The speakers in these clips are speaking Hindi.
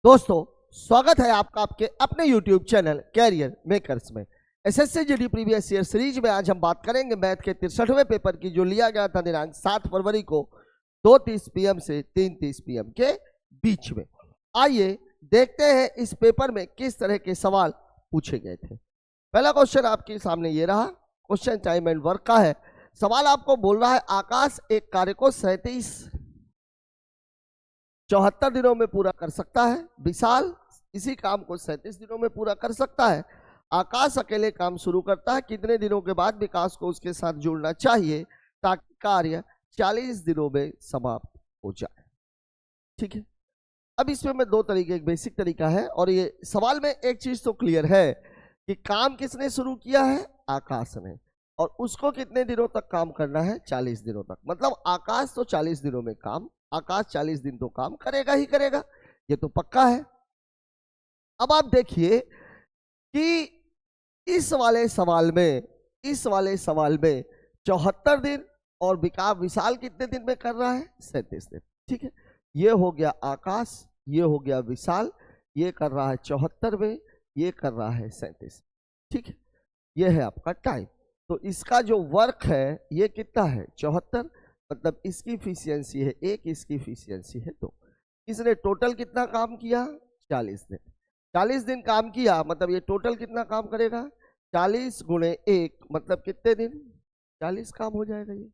दोस्तों, स्वागत है आपका आपके अपने YouTube चैनल कैरियर मेकर्स में। SSC GD previous year series में आज हम बात करेंगे मैथ के 63वें पेपर की, जो लिया गया था दिनांक 7 फरवरी को 2:30 PM से 3:30 PM के बीच में। आइए देखते हैं इस पेपर में किस तरह के सवाल पूछे गए थे। पहला क्वेश्चन आपके सामने ये रहा। क्वेश्चन टाइम एंड वर्क का है। सवाल आपको बोल रहा है आकाश एक कार्य को 74 दिनों में पूरा कर सकता है। विशाल इसी काम को 37 दिनों में पूरा कर सकता है। आकाश अकेले काम शुरू करता है। कितने दिनों के बाद विकास को उसके साथ जुड़ना चाहिए ताकि कार्य 40 दिनों में समाप्त हो जाए। ठीक है, अब इसमें मैं दो तरीके, एक बेसिक तरीका है और ये सवाल में एक चीज तो क्लियर है कि काम किसने शुरू किया है, आकाश ने, और उसको कितने दिनों तक काम करना है, 40 दिनों तक। मतलब आकाश तो 40 दिनों में काम, आकाश 40 दिन तो काम करेगा ही करेगा, ये तो पक्का है। अब आप देखिए कि इस वाले सवाल में 74 दिन और विशाल कितने दिन में कर रहा है, 37 दिन। ठीक है, ये हो गया आकाश, ये हो गया विशाल, ये कर रहा है 74 में, ये कर रहा है 37। ठीक है, ये है आपका टाइम। तो इसका जो वर्क है ये कितना है, 74, मतलब इसकी इफिशियंसी है 1, इसकी इफिशियंसी है 2। इसने टोटल कितना काम किया, 40 दिन। 40 दिन काम किया, मतलब ये टोटल कितना काम करेगा, 40 गुणे 1, मतलब कितने दिन, 40 काम हो जाएगा। ये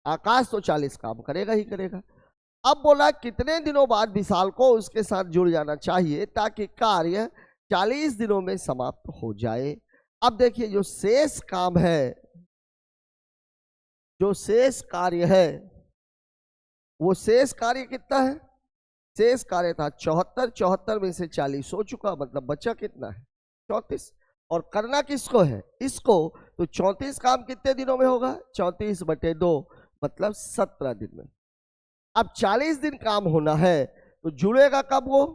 आकाश तो 40 काम करेगा ही करेगा। अब बोला कितने दिनों बाद विशाल को उसके साथ जुड़ जाना चाहिए ताकि कार्य 40 दिनों में समाप्त हो जाए। अब देखिए जो शेष काम है, जो शेष कार्य है, वो शेष कार्य कितना है, शेष कार्य था 74, 74 में से 40 हो चुका, मतलब बचा कितना है, 34। और करना किसको है, इसको, तो 34 काम कितने दिनों में होगा, 34/2, मतलब 17 दिन में। अब 40 दिन काम होना है तो जुड़ेगा कब वो,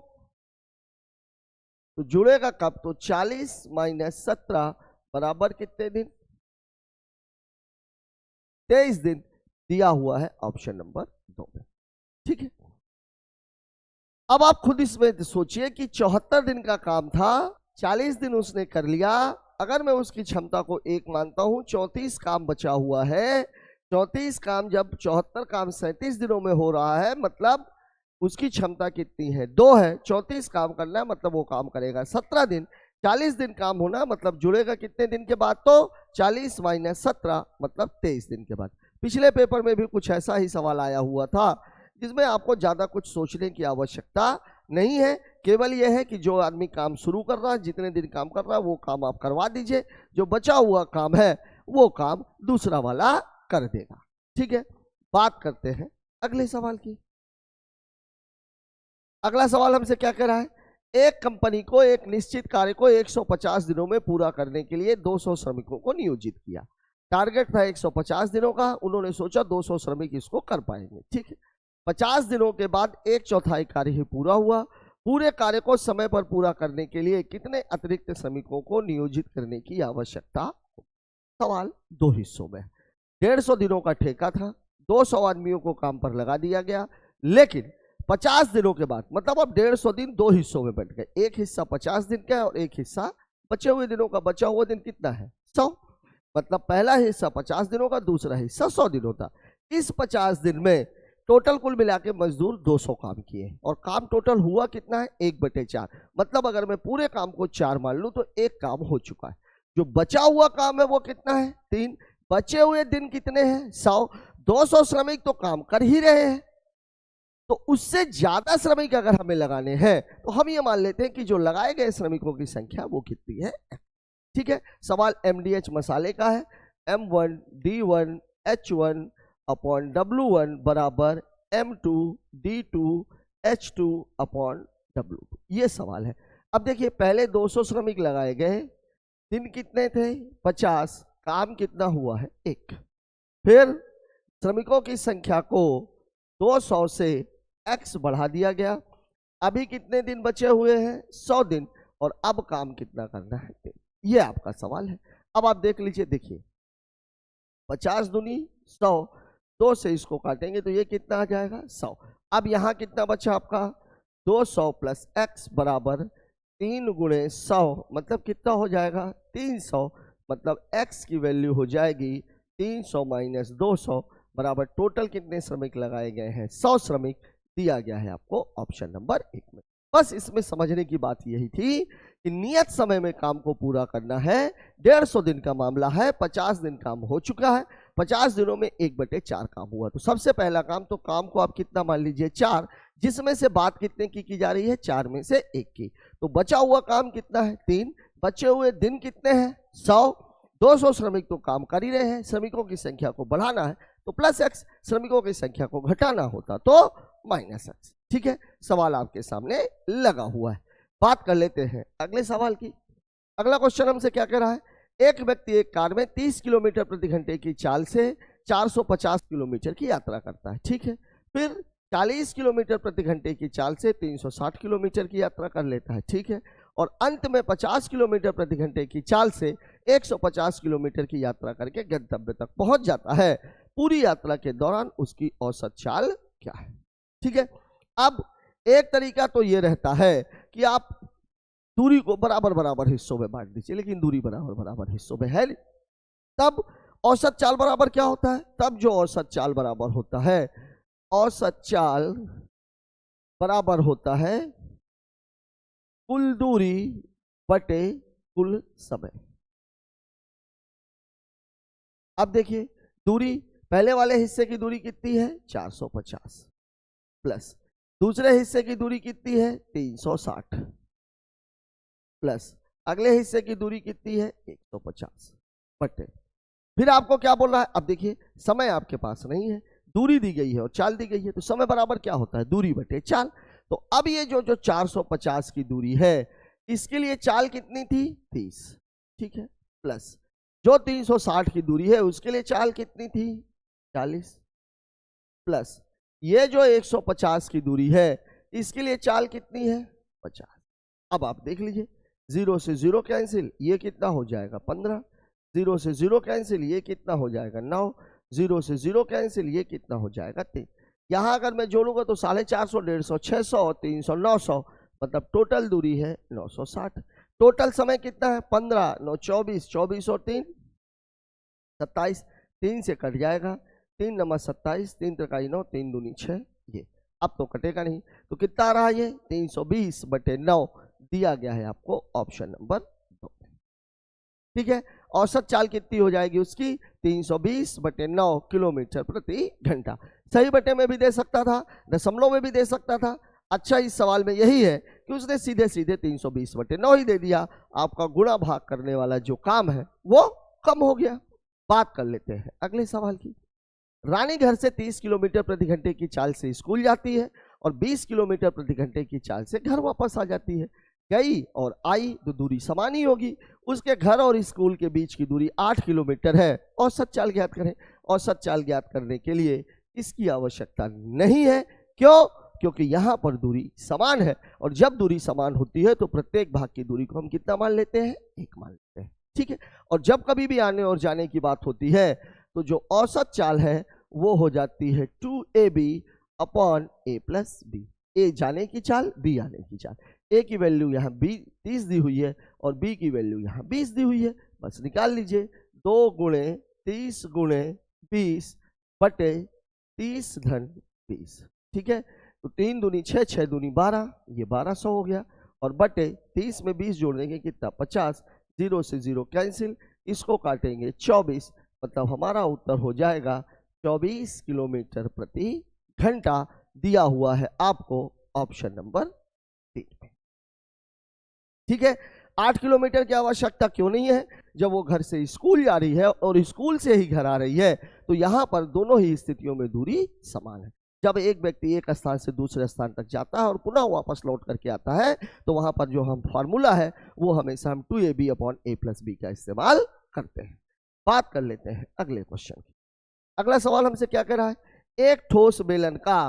तो जुड़ेगा कब, तो 40 - 17 बराबर कितने दिन, 23 दिन दिया हुआ है ऑप्शन नंबर 2 में। ठीक है, अब आप खुद इसमें सोचिए कि 74 दिन का काम था, 40 दिन उसने कर लिया। अगर मैं उसकी क्षमता को 1 मानता हूं, 34 काम बचा हुआ है। 34 काम जब 74 काम 37 दिनों में हो रहा है, मतलब उसकी क्षमता कितनी है, 2 है। 34 काम करना है मतलब वो काम करेगा 17 दिन। 40 दिन काम होना मतलब जुड़ेगा कितने दिन के बाद, तो 40 - 17 मतलब 23 दिन के बाद। पिछले पेपर में भी कुछ ऐसा ही सवाल आया हुआ था, जिसमें आपको ज्यादा कुछ सोचने की आवश्यकता नहीं है। केवल यह है कि जो आदमी काम शुरू कर रहा है, जितने दिन काम कर रहा है, वो काम आप करवा दीजिए। जो बचा हुआ काम है वो काम दूसरा वाला कर देगा। ठीक है, बात करते हैं अगले सवाल की। अगला सवाल हमसे क्या कह रहा है, एक कंपनी को एक निश्चित कार्य को 150 दिनों में पूरा करने के लिए 200 श्रमिकों को नियोजित किया। टारगेट था 150 दिनों का, उन्होंने सोचा 200 श्रमिक इसको कर पाएंगे। ठीक है, 50 दिनों के बाद 1/4 कार्य ही पूरा हुआ। पूरे कार्य को समय पर पूरा करने के लिए कितने अतिरिक्त श्रमिकों को नियोजित करने की आवश्यकता। सवाल 2 हिस्सों में। 150 दिनों का ठेका था, 200 आदमियों को काम पर लगा दिया गया, लेकिन 50 दिनों के बाद, मतलब अब 150 दिन 2 हिस्सों में बंट गए। एक हिस्सा 50 दिन का है और एक हिस्सा बचे हुए दिनों का। बचा हुआ दिन कितना है, 100, मतलब पहला हिस्सा 50 दिनों का, दूसरा हिस्सा 100 दिनों का। इस 50 दिन में टोटल कुल मिला के मजदूर 200 काम किए और काम टोटल हुआ कितना है, 1/4। मतलब अगर मैं पूरे काम को 4 मान लूं तो 1 काम हो चुका है। जो बचा हुआ काम है वो कितना है, 3। बचे हुए दिन कितने हैं, 100। 200 श्रमिक तो काम कर ही रहे हैं, तो उससे ज्यादा श्रमिक अगर हमें लगाने हैं तो हम ये मान लेते हैं कि जो लगाए गए श्रमिकों की संख्या वो कितनी है। ठीक है, सवाल MDH मसाले का है। M1 D1 H1 upon W1 बराबर M2 D2 H2 upon W2, ये सवाल है। अब देखिए पहले 200 श्रमिक लगाए गए, दिन कितने थे, 50, काम कितना हुआ है, 1। फिर श्रमिकों की संख्या को 200 से x बढ़ा दिया गया। अभी कितने दिन बचे हुए हैं, 100 दिन, और अब काम कितना करना है, 3। ये आपका सवाल है। अब आप देख लीजिए, देखिए 50 दूनी 100, 2 से इसको काटेंगे तो ये कितना आ जाएगा, 100। अब यहाँ कितना बचा आपका, 200 प्लस x बराबर 3 गुणे 100, मतलब कितना हो जाएगा 300, मतलब x की वैल्यू हो जाएगी 300 माइनस 200 बराबर टोटल कितने श्रमिक लगाए गए हैं 100 श्रमिक दिया गया है आपको ऑप्शन नंबर 1 में। बस इसमें समझने की बात यही थी कि नियत समय में काम को पूरा करना है। 150 दिन का मामला है, 50 दिन काम हो चुका है, 50 दिनों में 1/4 काम हुआ। तो सबसे पहला काम, तो काम को आप कितना मान लीजिए 4, जिसमें से बात कितने की जा रही है 4 में से 1 की। तो बचा हुआ काम कितना है 3, बचे हुए दिन कितने हैं 100, 200 श्रमिक तो काम कर ही रहे हैं, श्रमिकों की संख्या को बढ़ाना है तो प्लस x, श्रमिकों की संख्या को घटाना होता तो माइनस x। ठीक है, सवाल आपके सामने लगा हुआ है। बात कर लेते हैं अगले सवाल की। अगला क्वेश्चन हमसे क्या कह रहा है, एक व्यक्ति एक कार में 30 किलोमीटर प्रति घंटे की चाल से 450 किलोमीटर की यात्रा करता है। ठीक है, फिर 40 किलोमीटर प्रति घंटे की चाल से 360 किलोमीटर की यात्रा कर लेता है। ठीक है, और अंत में 50 किलोमीटर प्रति घंटे की चाल से 150 किलोमीटर की यात्रा करके गंतव्य तक पहुंच जाता है। पूरी यात्रा के दौरान उसकी औसत चाल क्या है। ठीक है, अब एक तरीका तो ये रहता है कि आप दूरी को बराबर बराबर हिस्सों में बांट दीजिए, लेकिन दूरी बराबर बराबर हिस्सों में है नहीं, तब औसत चाल बराबर क्या होता है, तब जो औसत चाल बराबर होता है, औसत चाल बराबर होता है कुल दूरी बटे कुल समय। अब देखिए दूरी, पहले वाले हिस्से की दूरी कितनी है 450 प्लस दूसरे हिस्से की दूरी कितनी है 360 प्लस अगले हिस्से की दूरी कितनी है 150 बटे, फिर आपको क्या बोल रहा है, अब देखिए समय आपके पास नहीं है, दूरी दी गई है और चाल दी गई है, तो समय बराबर क्या होता है दूरी बटे चाल। तो अब ये जो 450 की दूरी है इसके लिए चाल कितनी थी 30, ठीक है, प्लस जो 360 की दूरी है उसके लिए चाल कितनी थी 40, प्लस ये जो 150 की दूरी है इसके लिए चाल कितनी है 50। अब आप देख लीजिए 0 से 0 कैंसिल, ये कितना हो जाएगा 15, 0 से 0 कैंसिल, ये कितना हो जाएगा 9, 0 से 0 कैंसिल, ये कितना हो जाएगा 3। यहाँ अगर मैं जोड़ूंगा तो 450, 150, 600, 300, 900, मतलब टोटल दूरी है 960। टोटल समय कितना है 15, 9 24, 24 और 3 27, 3 से कट जाएगा, 3 नंबर 27, 3 त्रिकाई 9, 3 दूनी 6, ये अब तो कटेगा नहीं, तो कितना आ रहा है ये 320 बटे 9 दिया गया है आपको ऑप्शन नंबर 2। ठीक है, औसत चाल कितनी हो जाएगी उसकी 320 बटे 9 किलोमीटर प्रति घंटा। सही बटे में भी दे सकता था, दशमलव में भी दे सकता था। अच्छा, इस सवाल में यही है कि उसने सीधे सीधे 320 बटे 9 ही दे दिया, आपका गुणा भाग करने वाला जो काम है वो कम हो गया। बात कर लेते हैं अगले सवाल की। रानी घर से 30 किलोमीटर प्रति घंटे की चाल से स्कूल जाती है और 20 किलोमीटर प्रति घंटे की चाल से घर वापस आ जाती है। गई और आई तो दूरी समान ही होगी, उसके घर और स्कूल के बीच की दूरी 8 किलोमीटर है। औसत चाल ज्ञात करें। औसत चाल ज्ञात करने के लिए इसकी आवश्यकता नहीं है, क्यों? क्योंकि यहाँ पर दूरी समान है और जब दूरी समान होती है तो प्रत्येक भाग की दूरी को हम कितना मान लेते हैं 1 मान लेते हैं। ठीक है, और जब कभी भी आने और जाने की बात होती है तो जो औसत चाल है वो हो जाती है 2ab upon a plus b। ए जाने की चाल, b आने की चाल। a की वैल्यू यहाँ 30 दी हुई है और b की वैल्यू यहाँ 20 दी हुई है, बस निकाल लीजिए 2 गुणे 30 गुणे 20 बटे 30 धन 20। ठीक है, तो 3 दूनी 6, 6 दूनी 12, ये 1200 हो गया, और बटे 30 में 20 जोड़ेंगे कितना 50, 0 से 0 कैंसिल, इसको काटेंगे 24, मतलब हमारा उत्तर हो जाएगा 24 किलोमीटर प्रति घंटा दिया हुआ है आपको ऑप्शन नंबर 3 में। ठीक है, 8 किलोमीटर की आवश्यकता क्यों नहीं है, जब वो घर से स्कूल जा रही है और स्कूल से ही घर आ रही है तो यहाँ पर दोनों ही स्थितियों में दूरी समान है। जब एक व्यक्ति एक स्थान से दूसरे स्थान तक जाता है और पुनः वापस लौट करके आता है तो वहां पर जो हम फॉर्मूला है वो हमेशा हम 2ab upon a plus b का इस्तेमाल करते हैं। बात कर लेते हैं अगले क्वेश्चन की। अगला सवाल हमसे क्या कह रहा है, एक ठोस बेलन का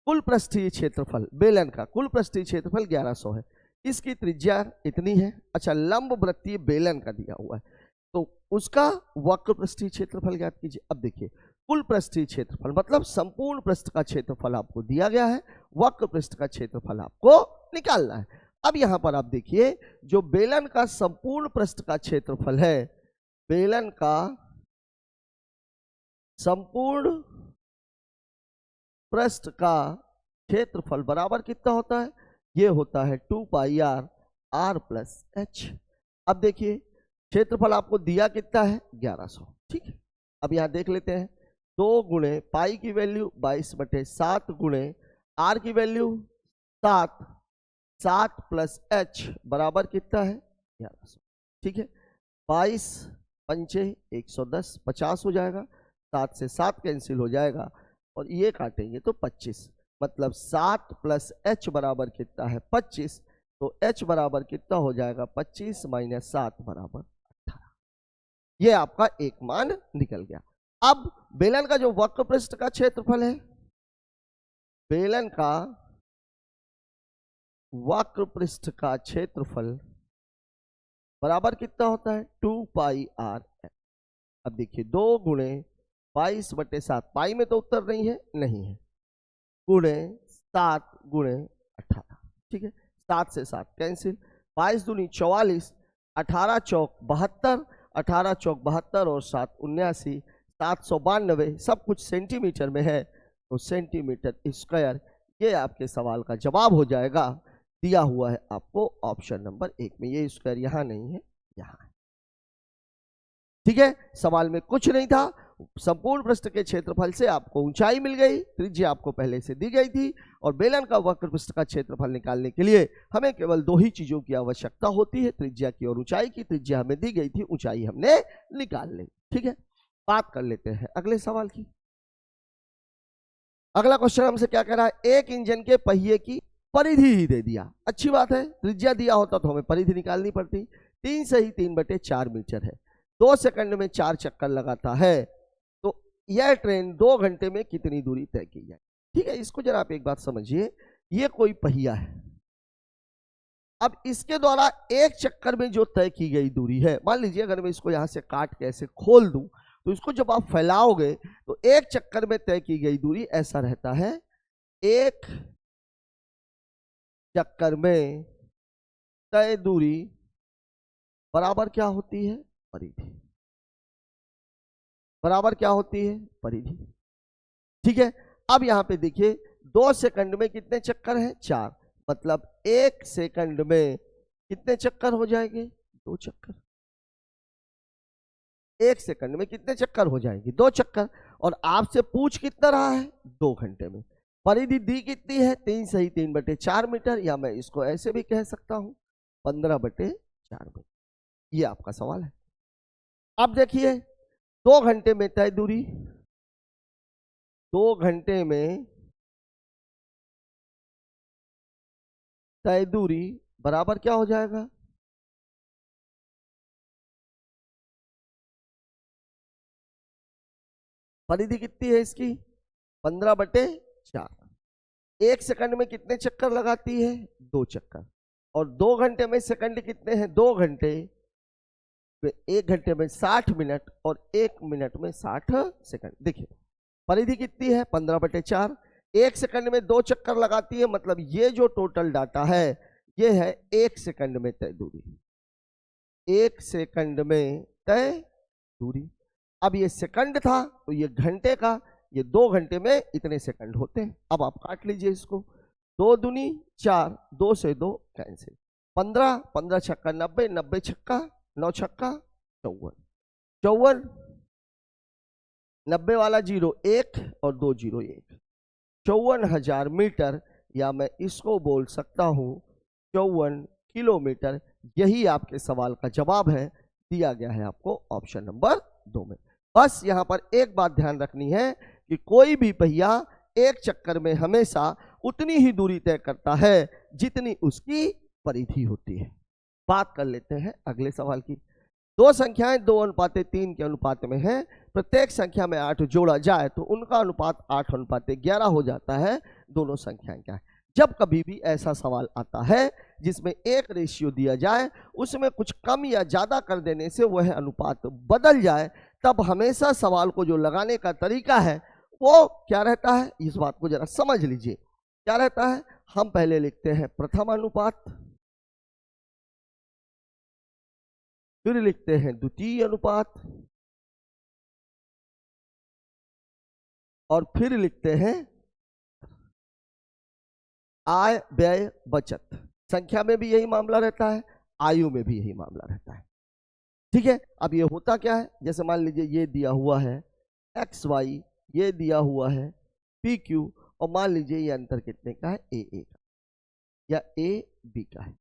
कुल पृष्ठीय क्षेत्रफल, बेलन का कुल पृष्ठीय क्षेत्रफल 1100 है, इसकी त्रिज्या इतनी है। अच्छा, लंब वृत्तीय बेलन का दिया हुआ है तो उसका वक्र पृष्ठीय क्षेत्रफल ज्ञात कीजिए। अब देखिए कुल पृष्ठीय क्षेत्रफल मतलब संपूर्ण पृष्ठ का क्षेत्रफल आपको दिया गया है, वक्र पृष्ठ का क्षेत्रफल आपको निकालना है। अब यहां पर आप देखिए जो बेलन का संपूर्ण पृष्ठ का क्षेत्रफल है, बेलन का संपूर्ण पृष्ठ का क्षेत्रफल बराबर कितना होता है, ये होता है 2 पाई आर आर प्लस एच। अब देखिए क्षेत्रफल आपको दिया कितना है 1100, ठीक है। अब यहां देख लेते हैं 2 गुणे पाई की वैल्यू 22/7 गुणे आर की वैल्यू 7, 7 प्लस एच बराबर कितना है 1100, ठीक है। 22 पंचे 110, 50 हो जाएगा, 7 से 7 कैंसिल हो जाएगा और ये काटेंगे तो 25, मतलब 7 प्लस एच बराबर कितना है 25, तो एच बराबर कितना हो जाएगा 25 माइनस 7 बराबर 18। ये आपका एक मान निकल गया। अब बेलन का जो वक्र पृष्ठ का क्षेत्रफल है, बेलन का वक्र पृष्ठ का क्षेत्रफल बराबर कितना होता है 2 पाई आर। अब देखिए 2 गुणे 22/7, पाई में तो उत्तर नहीं है, नहीं है, गुणे 7 गुणे 18, ठीक है। 7 से 7 कैंसिल, 22 दूनी 44, 18 चौक 72, 18 चौक 72 और 7 79, 792, सब कुछ सेंटीमीटर में है, तो सेंटीमीटर स्क्वायर ये आपके सवाल का जवाब हो जाएगा। दिया हुआ है आपको ऑप्शन नंबर 1 में, ये स्क्वायर यहाँ नहीं है, यहाँ है, ठीक है। सवाल में कुछ नहीं था, संपूर्ण पृष्ठ के क्षेत्रफल से आपको ऊंचाई मिल गई, त्रिज्या आपको पहले से दी गई थी, और बेलन का वक्र पृष्ठ का क्षेत्रफल निकालने के लिए हमें केवल 2 ही चीजों की आवश्यकता होती है, त्रिज्या की और ऊंचाई की। त्रिज्या हमें दी गई थी, ऊंचाई हमने निकाल ली, ठीक है। बात कर लेते हैं अगले सवाल की। अगला क्वेश्चन हमसे क्या कह रहा है, एक इंजन के पहिए की परिधि ही दे दिया। अच्छी बात है, त्रिज्या दिया होता तो हमें परिधि निकालनी पड़ती। 3 से ही 3/4 मीटर है, 2 सेकंड में 4 चक्कर लगाता है, तो यह ट्रेन 2 घंटे में कितनी दूरी तय की जाए। ठीक है, इसको जरा आप एक बात समझिए, ये कोई पहिया है, अब इसके द्वारा एक चक्कर में जो तय की गई दूरी है, मान लीजिए अगर मैं इसको यहां से काट के ऐसे खोल दूं, तो इसको जब आप फैलाओगे तो एक चक्कर में तय की गई दूरी ऐसा रहता है, एक चक्कर में तय दूरी बराबर क्या होती है, परिधि। बराबर क्या होती है, परिधि। ठीक है, अब यहां पे देखिए 2 सेकंड में कितने चक्कर हैं, 4, मतलब 1 सेकंड में कितने चक्कर हो जाएंगे, 2 चक्कर। 1 सेकंड में कितने चक्कर हो जाएंगे, 2 चक्कर। और आपसे पूछ कितना रहा है, 2 घंटे में। परिधि दी कितनी है, 3 से ही 3/4 मीटर, या मैं इसको ऐसे भी कह सकता हूं 15/4 मीटर। ये आपका सवाल है। अब देखिए 2 घंटे में तय दूरी, 2 घंटे में तय दूरी बराबर क्या हो जाएगा, परिधि कितनी है इसकी, 15/4। 1 सेकंड में कितने चक्कर लगाती है, 2 चक्कर। और 2 घंटे में सेकंड कितने हैं, 2 घंटे, 1 घंटे में 60 मिनट और 1 मिनट में 60 सेकंड। देखिए परिधि कितनी है, 15/4। 1 सेकंड में 2 चक्कर लगाती है, मतलब ये जो टोटल डाटा है ये है 1 सेकंड में तय दूरी, 1 सेकंड में तय दूरी। अब ये सेकंड था तो ये घंटे का, ये 2 घंटे में इतने सेकंड होते हैं। अब आप काट लीजिए इसको, 2 दूनी 4, 2 से 2 कैंसिल, 15, 15 छक्का 90, 90 छक्का 9 छक्का 54, 54, 90 वाला 0 1 और 2 0 1, 54,000 मीटर, या मैं इसको बोल सकता हूं 54 किलोमीटर। यही आपके सवाल का जवाब है, दिया गया है आपको ऑप्शन नंबर 2 में। बस यहां पर एक बात ध्यान रखनी है कि कोई भी पहिया एक चक्कर में हमेशा उतनी ही दूरी तय करता है जितनी उसकी परिधि होती है। बात कर लेते हैं अगले सवाल की। 2 संख्याएं 2:3 के अनुपात में हैं, प्रत्येक संख्या में 8 जोड़ा जाए तो उनका अनुपात 8:11 हो जाता है, दोनों संख्याएं क्या है। जब कभी भी ऐसा सवाल आता है जिसमें एक रेशियो दिया जाए, उसमें कुछ कम या ज्यादा कर देने से वह अनुपात बदल जाए, तब हमेशा सवाल को जो लगाने का तरीका है वो क्या रहता है, इस बात को जरा समझ लीजिए। क्या रहता है, हम पहले लिखते हैं प्रथम अनुपात, फिर लिखते हैं द्वितीय अनुपात, और फिर लिखते हैं आय व्यय बचत। संख्या में भी यही मामला रहता है, आयु में भी यही मामला रहता है। ठीक है, अब ये होता क्या है, जैसे मान लीजिए ये दिया हुआ है एक्स वाई, ये दिया हुआ है पी क्यू, और मान लीजिए ये अंतर कितने का है, ए का या ए बी का है।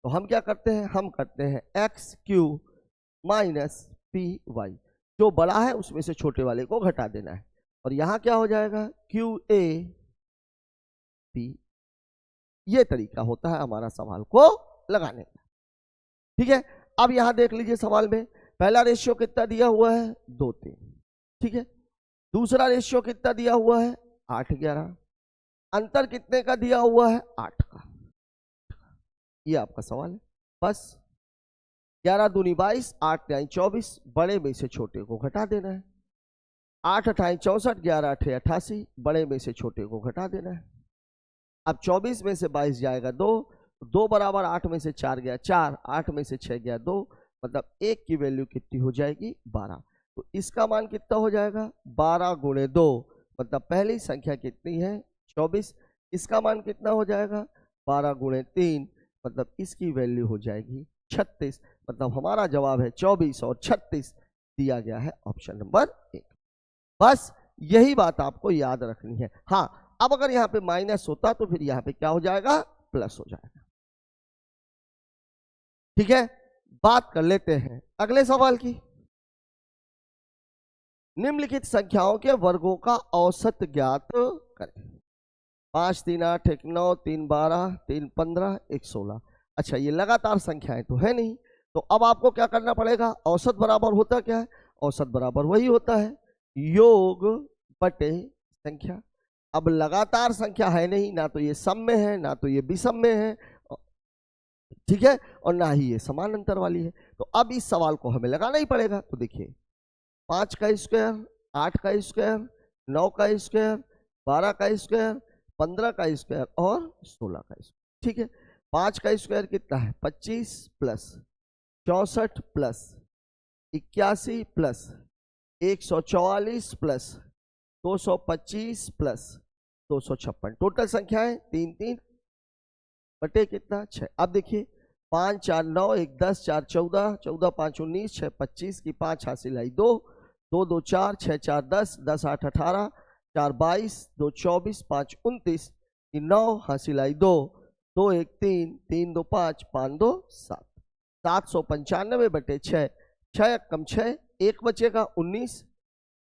तो हम क्या करते हैं, हम करते हैं x q minus p y, जो बड़ा है उसमें से छोटे वाले को घटा देना है, और यहां क्या हो जाएगा क्यू ए पी। ये तरीका होता है हमारा सवाल को लगाने का। ठीक है, अब यहां देख लीजिए सवाल में पहला रेशियो कितना दिया हुआ है 2:3। ठीक है, दूसरा रेशियो कितना दिया हुआ है 8:11, अंतर कितने का दिया हुआ है 8 का। ये आपका सवाल है। बस 11 दूनी 22, 8 तिहाई 24, बड़े में से छोटे को घटा देना है। 8 अठाई 64, 11 अठे 88, बड़े में से छोटे को घटा देना है। अब 24 में से 22 जाएगा 2, 2 बराबर 8 में से 4 गया 4, 8 में से 6 गया 2, मतलब 1 की वैल्यू कितनी हो जाएगी 12। तो इसका मान कितना हो जाएगा 12 गुणे 2, मतलब पहली संख्या कितनी है 24, इसका मान कितना हो जाएगा 12 गुणे 3, मतलब इसकी वैल्यू हो जाएगी 36। मतलब हमारा जवाब है 24 और 36 दिया गया है ऑप्शन नंबर 1। बस यही बात आपको याद रखनी है। हाँ, अब अगर यहां पे माइनस होता तो फिर यहां पे क्या हो जाएगा प्लस हो जाएगा। ठीक है, बात कर लेते हैं अगले सवाल की। निम्नलिखित संख्याओं के वर्गों का औसत ज्ञात करें। 5 3 8 1 9 3 12 3 15 1 16। अच्छा, ये लगातार संख्याएं तो है नहीं, तो अब आपको क्या करना पड़ेगा, औसत बराबर होता क्या है, औसत बराबर वही होता है योग बटे संख्या। अब लगातार संख्या है नहीं, ना तो ये सम में है ना तो ये विषम में है, ठीक है, और ना ही ये समान अंतर वाली है। तो अब इस सवाल को हमें लगाना ही पड़ेगा। तो देखिए 5 का स्क्वायर, 8 का स्क्वायर, 9 का स्क्वायर, 12 का स्क्वायर, 15 का स्क्वायर और 16 का स्क्वायर। ठीक है, 5 का स्क्वायर कितना है 25 plus 64 plus 81 plus 144 plus 225 plus 256, total संख्या है 3 3 बटे कितना 6। अब देखिए 5 4 9 1 10 4 14 14 5 19 6 25 की 5 हासिल आई 2 2 2 4 6 4 10 10 8 18 4 22 2 24 5 29 की 9 हासिल आई 2 2 1 3 3 2 5 5 2 7 795 बटे 6, 6 कम 6 1 बचेगा 19,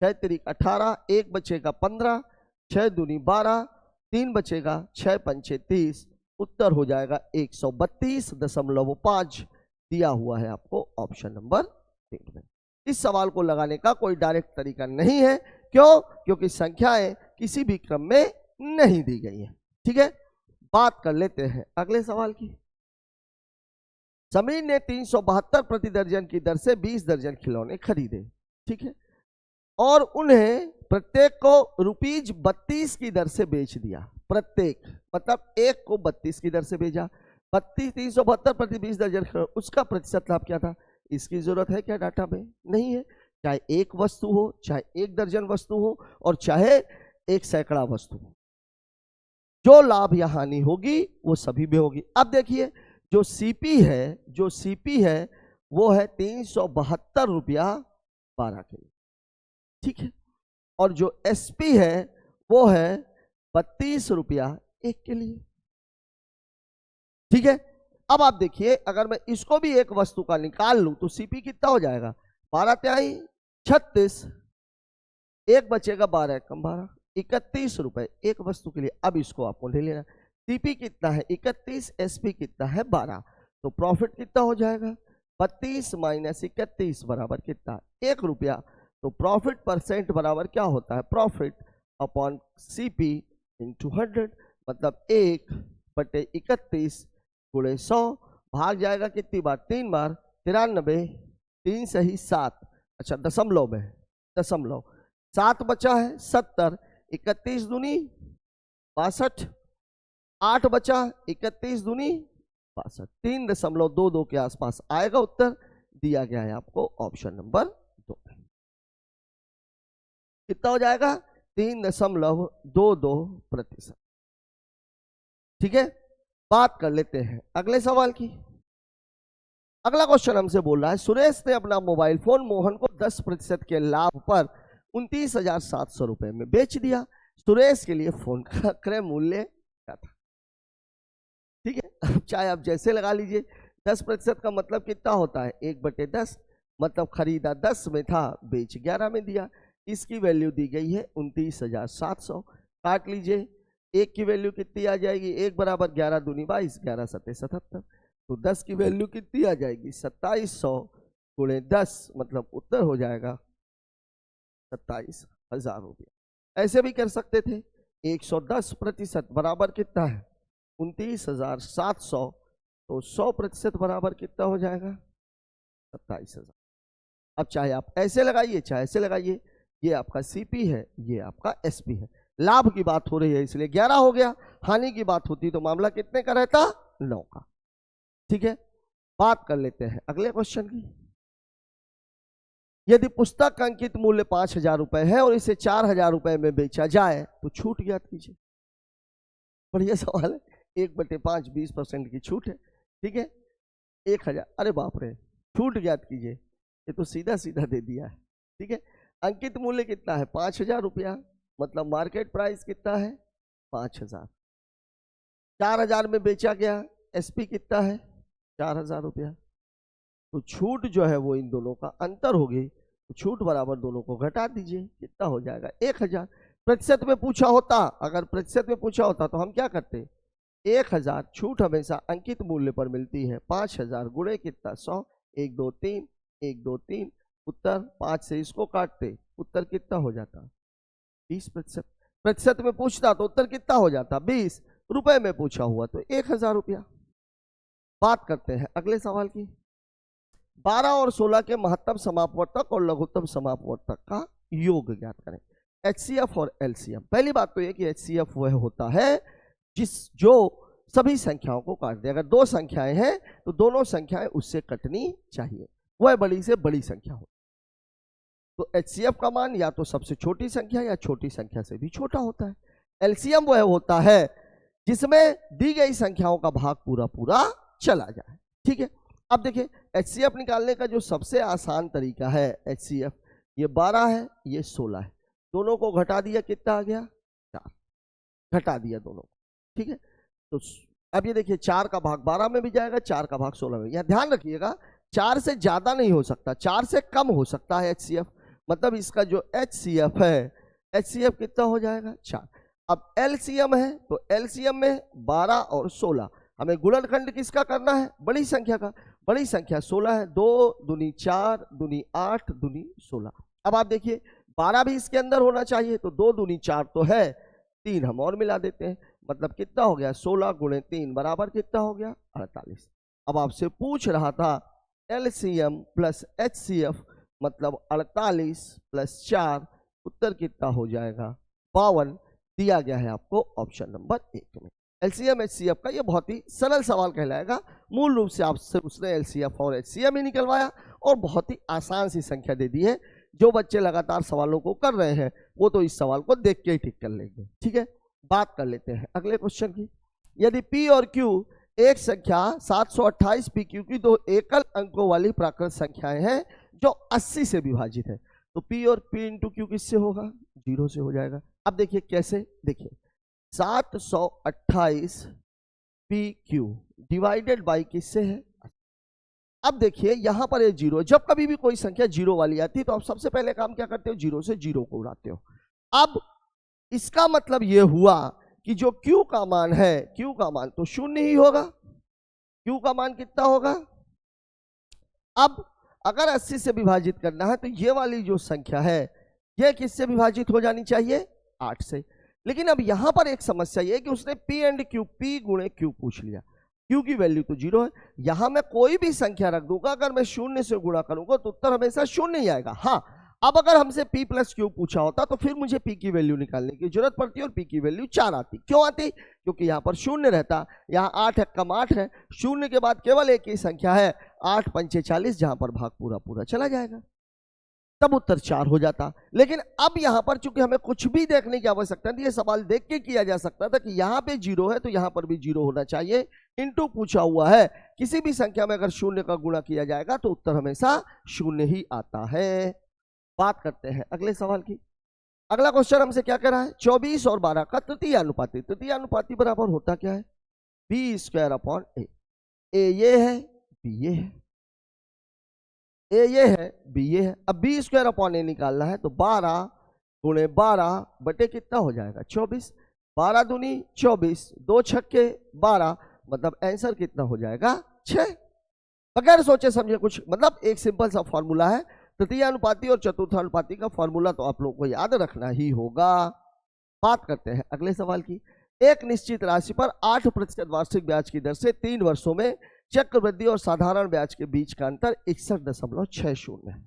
6 तिरिक 18, 1 बचेगा 15, 6 दूनी 12, 3 बचेगा 6 पंचे 30, उत्तर हो जाएगा 132.5 दिया हुआ है आपको ऑप्शन नंबर 3 में। इस सवाल को लगाने का कोई डायरेक्ट तरीका नहीं है, क्यों, क्योंकि संख्याएं किसी भी क्रम में नहीं दी गई है। ठीक है, बात कर लेते हैं अगले सवाल की। समीर ने 372 प्रति दर्जन की दर से 20 दर्जन खिलौने खरीदे। ठीक है, और उन्हें प्रत्येक को ₹32 की दर से बेच दिया। प्रत्येक मतलब एक को 32 की दर से बेचा। 372 प्रति 20 दर्जन, उसका प्रतिशत लाभ क्या था, इसकी जरूरत है क्या डाटा में, नहीं है। चाहे एक वस्तु हो, चाहे 1 दर्जन वस्तु हो, और चाहे 1 सैकड़ा वस्तु हो, जो लाभ या हानि होगी वो सभी में होगी। अब देखिए जो सीपी है वो है 372 रुपया 12 के लिए। ठीक है, और जो एसपी है वो है 32 रुपया 1 के लिए। ठीक है, अब आप देखिए अगर मैं इसको भी एक वस्तु का निकाल लूं तो सीपी कितना हो जाएगा 12 तिहाई 36, 1 बचेगा 12 कम 12, 31 रुपए एक वस्तु के लिए। अब इसको आपको ले लेना, सीपी कितना है 31, एसपी कितना है 12, तो प्रॉफिट कितना हो जाएगा 32 माइनस 31 बराबर कितना 1 रुपया। तो प्रॉफिट परसेंट बराबर क्या होता है, प्रॉफिट अपॉन सीपी इंटू 100, मतलब 1 बटे 31 गुणे 100, भाग जाएगा कितनी बार 3 बार, 93, 3 सही 7, अच्छा दशमलव में, दशमलव 7 बचा है 70, 31 दूनी 62, 8 बचा 31 दूनी 62, 3.22 के आसपास आएगा उत्तर। दिया गया है आपको ऑप्शन नंबर 2। कितना हो जाएगा? 3.22%। ठीक है, बात कर लेते हैं अगले सवाल की। अगला क्वेश्चन हमसे बोल रहा है सुरेश ने अपना मोबाइल फोन मोहन को 10% के लाभ पर 29,700 रुपए में बेच दिया। सुरेश के लिए फोन का क्रय मूल्य क्या था? ठीक है, अब चाहे आप जैसे लगा लीजिए। 10% का मतलब कितना होता है? 1/10, मतलब खरीदा 10 में था, बेच 11 में दिया। इसकी वैल्यू दी गई है 29,700। काट लीजिए, एक की वैल्यू कितनी आ जाएगी? 1 बराबर 11 दूनी 22, 11 सत्ते 77। तो 10 की वैल्यू कितनी आ जाएगी? 2700 गुणे 10, मतलब उत्तर हो जाएगा 27,000 रुपया। ऐसे भी कर सकते थे। 110% बराबर कितना है? 29,700। तो 100% बराबर कितना हो जाएगा? 27,000। अब चाहे आप ऐसे लगाइए चाहे ऐसे लगाइए, ये आपका सीपी है, ये आपका एसपी है। लाभ की बात हो रही है इसलिए 11 हो गया, हानि की बात होती तो मामला कितने का रहता? 9 का। ठीक है, बात कर लेते हैं अगले क्वेश्चन की। यदि पुस्तक का अंकित मूल्य 5,000 रुपए है और इसे 4,000 रुपए में बेचा जाए तो छूट ज्ञात कीजिए। बढ़िया सवाल है। 1/5 20% की छूट है। ठीक है, 1,000, अरे बाप रे, छूट ज्ञात कीजिए, ये तो सीधा सीधा दे दिया है। ठीक है, अंकित मूल्य कितना है? 5,000 रुपया, मतलब मार्केट प्राइस कितना है? 5,000। 4,000 में बेचा गया, एसपी कितना है? 4,000 रुपया। तो छूट जो है वो इन दोनों का अंतर होगी, तो छूट बराबर दोनों को घटा दीजिए, कितना हो जाएगा? 1,000। प्रतिशत में पूछा होता, अगर प्रतिशत में पूछा होता तो हम क्या करते? 1,000, छूट हमेशा अंकित मूल्य पर मिलती है। 5,000 गुणे कितना? 100, 1 2 3, 1 2 3, उत्तर 5 से इसको काटते, उत्तर कितना हो जाता? 20%। प्रतिशत में पूछता तो उत्तर कितना हो जाता? 20। रुपए में पूछा हुआ तो 1,000 रुपया। बात करते हैं अगले सवाल की। 12 और 16 के महत्तम समापवर्तक और लघुत्तम समापवर्तक का योग ज्ञात करें। एचसीएफ और एलसीएम। पहली बात तो यह कि एचसीएफ वह होता है जो सभी संख्याओं को काट दे। अगर 2 संख्याएं हैं तो दोनों संख्याएं उससे कटनी चाहिए, वह बड़ी से बड़ी संख्या हो। तो एचसीएफ का मान या तो सबसे छोटी संख्या या छोटी संख्या से भी छोटा होता है। एलसीएम वह होता है जिसमें दी गई संख्याओं का भाग पूरा पूरा चला जाए। ठीक है, अब देखिए एचसीएफ निकालने का जो सबसे आसान तरीका है, एचसीएफ ये 12 है, ये 16 है, दोनों को घटा दिया, कितना आ गया? 4। घटा दिया दोनों। ठीक है, तो अब ये देखिए 4 का भाग 12 में भी जाएगा, 4 का भाग 16 में। यह ध्यान रखिएगा 4 से ज्यादा नहीं हो सकता, 4 से कम हो सकता है एचसीएफ। मतलब इसका जो एचसीएफ है, एचसीएफ कितना हो जाएगा? 4। अब एलसीएम है तो एलसीएम में 12 और 16, हमें गुणनखंड किसका करना है? बड़ी संख्या का। बड़ी संख्या 16 है, 2 दूनी 4 दूनी 8 दूनी 16। अब आप देखिए 12 भी इसके अंदर होना चाहिए, तो 2 दूनी 4 तो है, 3 हम और मिला देते हैं, मतलब कितना हो गया? 16 गुणे 3 बराबर कितना हो गया? 48। अब आपसे पूछ रहा था एलसीएम प्लस एचसीएफ, मतलब 48 प्लस 4, उत्तर कितना हो जाएगा? 52। दिया गया है आपको ऑप्शन नंबर 1 में। एलसीएम एचसीएफ का ये बहुत ही सरल सवाल कहलाएगा। मूल रूप से आपसे उसने एलसीएफ और एचसीएम ही निकलवाया और बहुत ही आसान सी संख्या दे दी है। जो बच्चे लगातार सवालों को कर रहे हैं वो तो इस सवाल को देख के ही ठीक कर लेंगे। ठीक है, बात कर लेते हैं अगले क्वेश्चन की। यदि पी और क्यू एक संख्या 728 पी क्यू की 2 एकल अंकों वाली प्राकृत संख्याएं हैं जो 80 से विभाजित है, तो पी और पी इंटू क्यू किससे होगा? 0 से हो जाएगा। अब देखिए कैसे, देखिए 728 पी क्यू डिवाइडेड बाई किससे है? अब देखिए यहां पर ये 0, जब कभी भी कोई संख्या 0 वाली आती है तो आप सबसे पहले काम क्या करते हो? 0 से 0 को उड़ाते हो। अब इसका मतलब ये हुआ कि जो Q का मान है, Q का मान तो 0 ही होगा। Q का मान कितना होगा? अब अगर 80 से विभाजित करना है तो ये वाली जो संख्या है ये किससे विभाजित हो जानी चाहिए? 8 से। लेकिन अब यहां पर एक समस्या ये है कि उसने P एंड Q, P गुणे Q पूछ लिया। Q की वैल्यू तो 0 है। यहां मैं कोई भी संख्या रख दूंगा, अगर मैं 0 से गुणा करूंगा तो उत्तर हमेशा 0 ही आएगा। हाँ, अब अगर हमसे P प्लस Q पूछा होता तो फिर मुझे P की वैल्यू निकालने की जरूरत पड़ती और P की वैल्यू 4 आती। क्यों आती? क्योंकि यहाँ पर 0 रहता, यहाँ 8 है, कम 8 है, 0 के बाद केवल एक ही संख्या है, 8 पंचे 40, जहां पर भाग पूरा पूरा चला जाएगा, तब उत्तर 4 हो जाता। लेकिन अब यहां पर चूंकि हमें कुछ भी देखने की आवश्यकता नहीं, ये सवाल देख के किया जा सकता था कि यहां पे 0 है तो यहां पर भी 0 होना चाहिए। इनटू पूछा हुआ है, किसी भी संख्या में अगर 0 का गुणा किया जाएगा तो उत्तर हमेशा 0 ही आता है। बात करते हैं अगले सवाल की। अगला क्वेश्चन हमसे क्या कह रहा है? 24 और 12 का तृतीय अनुपाती। तृतीय अनुपाती बराबर होता क्या है? b² a ये है, b ये है, ए ये है, बी ये है। अब b² निकालना है तो 12 गुणे 12 बटे कितना हो जाएगा? 24। 12 दूनी 24, 2 छक्के 12, मतलब आंसर कितना हो जाएगा? 6। बगैर सोचे समझे कुछ, मतलब एक सिंपल सा फॉर्मूला है। तृतीय अनुपाती और चतुर्थ अनुपाती का फॉर्मूला तो आप लोगों को याद रखना ही होगा। बात करते हैं अगले सवाल की। एक निश्चित राशि पर 8% वार्षिक ब्याज की दर से 3 वर्षों में चक्रवृद्धि और साधारण ब्याज के बीच का अंतर 61.60 है।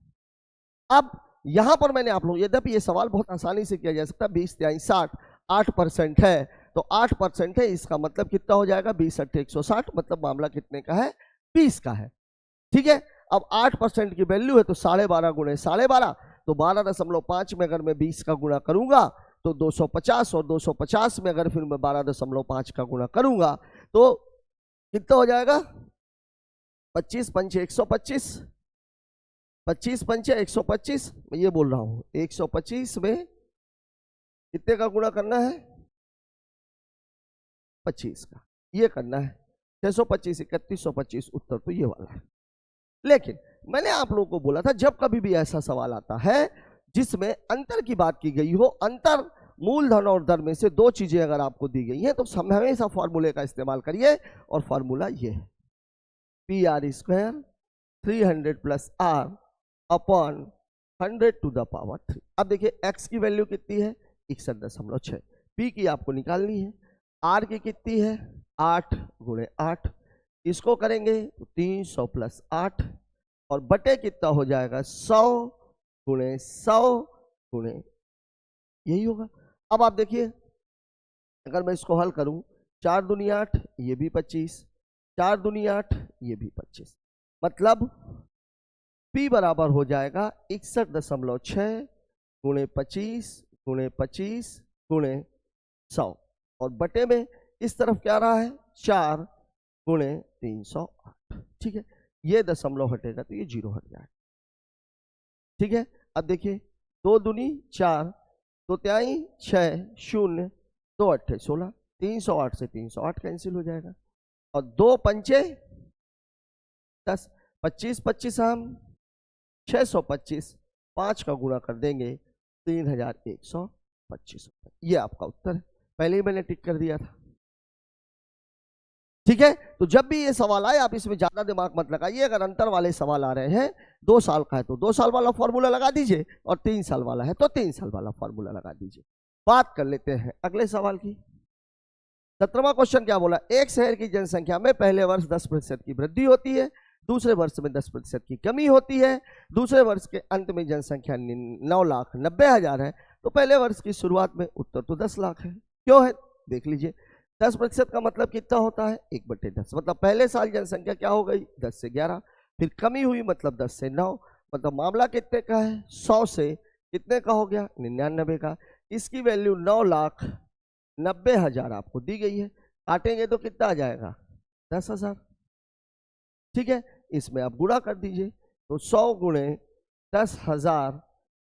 अब यहां पर मैंने आप लोग, यद्यपि ये सवाल बहुत आसानी से किया जा सकता है, 20 × 60 8% है तो 8% है, इसका मतलब कितना हो जाएगा? 20 × 160, मतलब मामला कितने का है? 20 का है। ठीक है, अब 8% की वैल्यू है तो 12.5 गुणे 12.5, तो 12.5 में अगर मैं 20 का गुणा करूंगा तो 250, और 250 में अगर फिर मैं 12.5 का गुणा करूंगा तो कितना हो जाएगा? 25 पंचे 125, 25 पंचे 125, मैं ये बोल रहा हूं 125 में कितने का गुणा करना है? 25 का, ये करना है। 625 3125, उत्तर तो ये वाला है। लेकिन मैंने आप लोगों को बोला था जब कभी भी ऐसा सवाल आता है जिसमें अंतर की बात की गई हो, अंतर मूलधन और दर में से 2 चीजें अगर आपको दी गई हैं तो हमेशा फॉर्मूले का इस्तेमाल करिए, और फॉर्मूला ये है PR² 300 + R अपॉन 100⁻3। अब देखिए x की वैल्यू कितनी है? 61.6। P की आपको निकालनी है, R की कितनी है? 8 गुणे 8, इसको करेंगे तो 300 + 8, और बटे कितना हो जाएगा? 100 गुणे 100 गुणे, यही होगा। अब आप देखिए, अगर मैं इसको हल करूं, 4 दूनी 8, ये भी 25, 4 दूनी 8, ये भी 25, मतलब P बराबर हो जाएगा 61.6 गुणे 25 गुणे 25 गुणे 100, और बटे में इस तरफ क्या रहा है? 4 गुणे 308। ठीक है, ये दशमलव हटेगा तो ये 0 हट जाएगा। ठीक है, अब देखिए 2 दूनी 4, 2 तिहाई 6, 0, 2 अट्ठे 16, 308 से 308 कैंसिल हो जाएगा, और 2 पंचे 10, 25 25 हम 625, 5 का गुणा कर देंगे 3125। ये आपका उत्तर है, पहले ही मैंने टिक कर दिया था। ठीक है, तो जब भी ये सवाल आए आप इसमें ज्यादा दिमाग मत लगाइए। अगर अंतर वाले सवाल आ रहे हैं, 2 साल का है तो 2 साल वाला फॉर्मूला लगा दीजिए, और 3 साल वाला है तो 3 साल वाला फॉर्मूला लगा दीजिए। बात कर लेते हैं अगले सवाल की। 17वां क्वेश्चन क्या बोला? एक शहर की जनसंख्या में पहले वर्ष 10% की वृद्धि होती है, दूसरे वर्ष में 10% की कमी होती है, दूसरे वर्ष के अंत में जनसंख्या 9,90,000 है, तो पहले वर्ष की शुरुआत में उत्तर तो 10 लाख है। क्यों है? देख लीजिए, 10% का मतलब कितना होता है? 1/10, मतलब पहले साल जनसंख्या क्या हो गई? 10 से 11, फिर कमी हुई मतलब 10 से 9, मतलब मामला कितने का है? 100 से कितने का हो गया? 99 का। इसकी वैल्यू 9,90,000 आपको दी गई है, काटेंगे तो कितना आ जाएगा? 10,000। ठीक है, इसमें आप गुणा कर दीजिए, तो 100 गुणे 10,000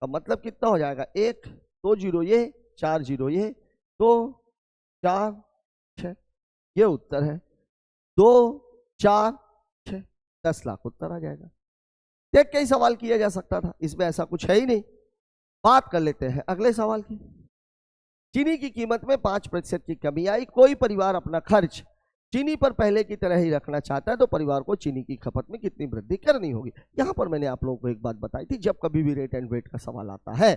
का मतलब कितना हो जाएगा? 1 2 0 ये, 4 0 ये, 2 4 6, ये उत्तर है। 2 4 6, 10 लाख उत्तर आ जाएगा। देख के ही सवाल किया जा सकता था, इसमें ऐसा कुछ है ही नहीं। बात कर लेते हैं अगले सवाल की। चीनी की कीमत में 5% की कमी आई, कोई परिवार अपना खर्च चीनी पर पहले की तरह ही रखना चाहता है, तो परिवार को चीनी की खपत में कितनी वृद्धि करनी होगी? यहां पर मैंने आप लोगों को एक बात बताई थी, जब कभी भी रेट एंड वेट का सवाल आता है,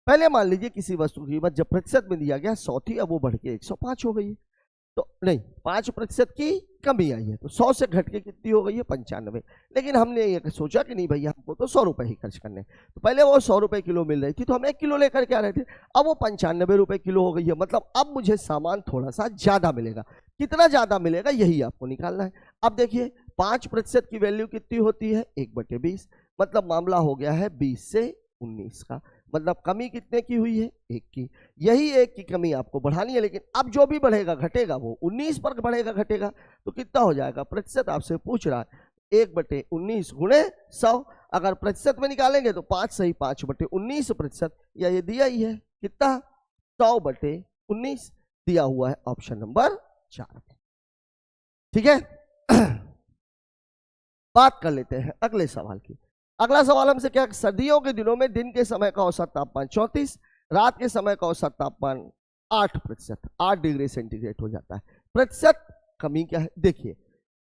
पहले मान लीजिए किसी वस्तु की कीमत जब प्रतिशत में दिया गया 100 थी, अब वो बढ़ के 105 हो गई है, तो नहीं, 5% की कमी आई है, तो 100 से घट के कितनी हो गई है 95। लेकिन हमने ये सोचा कि नहीं भैया हमको तो 100 रुपए ही खर्च करने, तो पहले वो 100 रुपए किलो मिल रही थी तो हम 1 किलो लेकर के आ रहे थे, अब वो 95 रुपए किलो हो गई है, मतलब अब मुझे सामान थोड़ा सा ज्यादा मिलेगा। कितना ज्यादा मिलेगा यही आपको निकालना है। अब देखिए 5% की वैल्यू कितनी होती है 1/20, मतलब मामला हो गया है 20 से 19 का, मतलब कमी कितने की हुई है 1 की। यही 1 की कमी आपको बढ़ानी है, लेकिन अब जो भी बढ़ेगा घटेगा वो 19 पर बढ़ेगा घटेगा, तो कितना हो जाएगा प्रतिशत आपसे पूछ रहा है 1/19 गुणे 100। अगर प्रतिशत में निकालेंगे तो 5 सही 5/19%, या ये दिया ही है कितना 100/19 दिया हुआ है ऑप्शन नंबर 4। ठीक है बात कर लेते हैं अगले सवाल की। अगला सवाल हमसे क्या, सर्दियों के दिनों में दिन के समय का औसत तापमान 34, रात के समय का औसत तापमान 8%, 8 डिग्री सेंटीग्रेड हो जाता है। प्रतिशत कमी क्या है, देखिए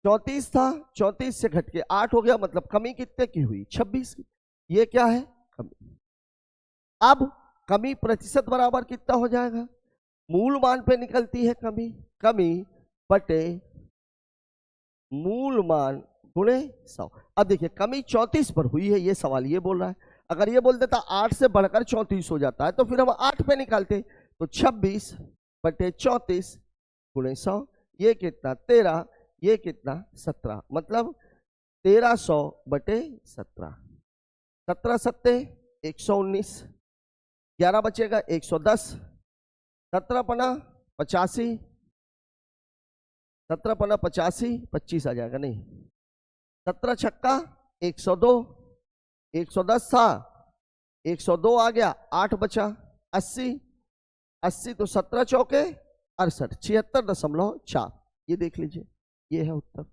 34 था, 34 से घट के 8 हो गया, मतलब कमी कितने की हुई 26 की। ये क्या है कमी। अब कमी प्रतिशत बराबर कितना हो जाएगा, मूल मान पे निकलती है कमी, कमी बटे मूल मान गुणे 100। अब देखिए कमी 34 पर हुई है, ये सवाल ये बोल रहा है। अगर ये बोल देता 8 से बढ़कर 34 हो जाता है तो फिर हम 8 पे निकालते, तो 26/34 गुणे 100, ये कितना 13, ये कितना 17, मतलब 1300/17। 17 सत्ते 119, 11 बचेगा 110, 17 पना 85, 17 पना 85, 25 आ जाएगा नहीं, 17 छक्का 102, 110 था 102 आ गया, 8 बचा 80, 80 तो 17 चौके 68, 76.4। ये देख लीजिए ये है उत्तर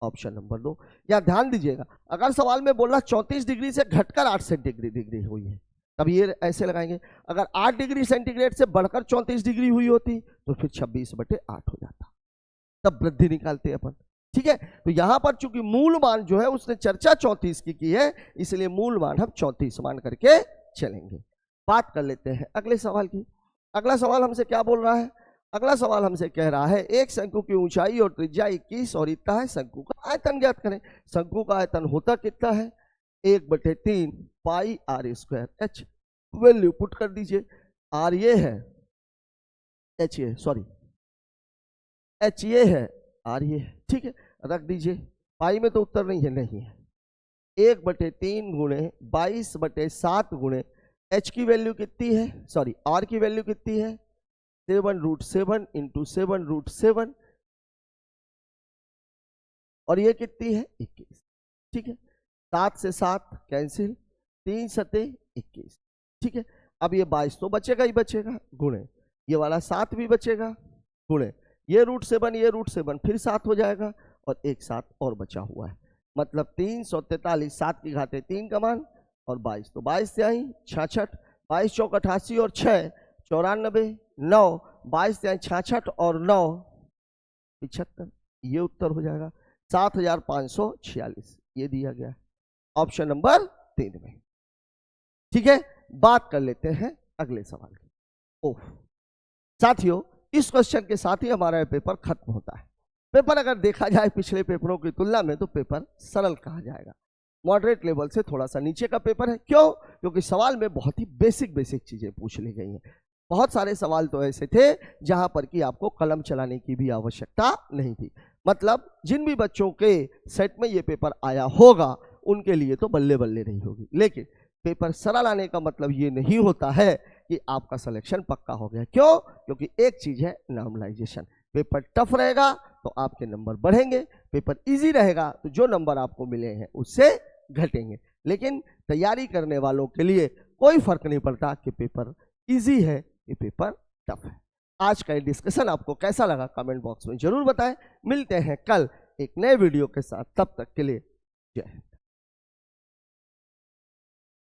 ऑप्शन नंबर 2। या ध्यान दीजिएगा अगर सवाल में बोला 34 डिग्री से घटकर 8 सेंटीग्रेड हुई है तब ये ऐसे लगाएंगे, अगर 8 डिग्री सेंटीग्रेड से बढ़कर 34 डिग्री हुई होती तो फिर 26/8 हो जाता, तब वृद्धि निकालते अपन। ठीक है, तो यहां पर चूंकि मूल मान जो है उसने चर्चा 34 की है, इसलिए मूल मान हम 34 मान करके चलेंगे। बात कर लेते हैं अगले सवाल की। अगला सवाल हमसे क्या बोल रहा है, अगला सवाल हमसे कह रहा है एक शंकु की ऊंचाई और त्रिज्या 21 और इतना है, शंकु का आयतन ज्ञात करें। शंकु का आयतन होता कितना है 1/3 पाई r² h। वैल्यू पुट कर दीजिए, r ये है, h ये सॉरी h ये है, r ये है। ठीक है रख दीजिए, पाई में तो उत्तर नहीं है, नहीं है। 1/3 गुणे 22/7 गुणे h की वैल्यू कितनी है, सॉरी r की वैल्यू कितनी है 7√7 इंटू 7√7, और ये कितनी है 21। ठीक है 7 से 7 कैंसिल, 3 सते 21। ठीक है अब ये 22 तो बचेगा ही बचेगा, गुणे ये वाला 7 भी बचेगा, गुणे ये √7 ये √7 फिर 7 हो जाएगा, और एक 7 और बचा हुआ है, मतलब 343, 7 की घाते 3 का मान, और 22 तो 22 से आई 66, 22 चौक 88 और 6 94, 9 22 से आई 66 और 9 75, ये उत्तर हो जाएगा 7546, ये दिया गया है ऑप्शन नंबर 3 में। ठीक है बात कर लेते हैं अगले सवाल की। ओह साथियों इस क्वेश्चन के साथ ही हमारा पेपर खत्म होता है। पेपर अगर देखा जाए पिछले पेपरों की तुलना में तो पेपर सरल कहा जाएगा, मॉडरेट लेवल से थोड़ा सा नीचे का पेपर है। क्यों, क्योंकि सवाल में बहुत ही बेसिक चीजें पूछ ली गई हैं। बहुत सारे सवाल तो ऐसे थे जहां पर कि आपको कलम चलाने की भी आवश्यकता नहीं थी, मतलब जिन भी बच्चों के सेट में ये पेपर आया होगा उनके लिए तो बल्ले बल्ले नहीं होगी। लेकिन पेपर सरल आने का मतलब ये नहीं होता है कि आपका सिलेक्शन पक्का हो गया। क्यों, क्योंकि एक चीज है नॉर्मलाइजेशन। पेपर टफ रहेगा तो आपके नंबर बढ़ेंगे, पेपर इजी रहेगा तो जो नंबर आपको मिले हैं उससे घटेंगे। लेकिन तैयारी करने वालों के लिए कोई फर्क नहीं पड़ता कि पेपर इजी है कि पेपर टफ है। आज का ये डिस्कशन आपको कैसा लगा कमेंट बॉक्स में जरूर बताएं। मिलते हैं कल एक नए वीडियो के साथ, तब तक के लिए जय हिंद।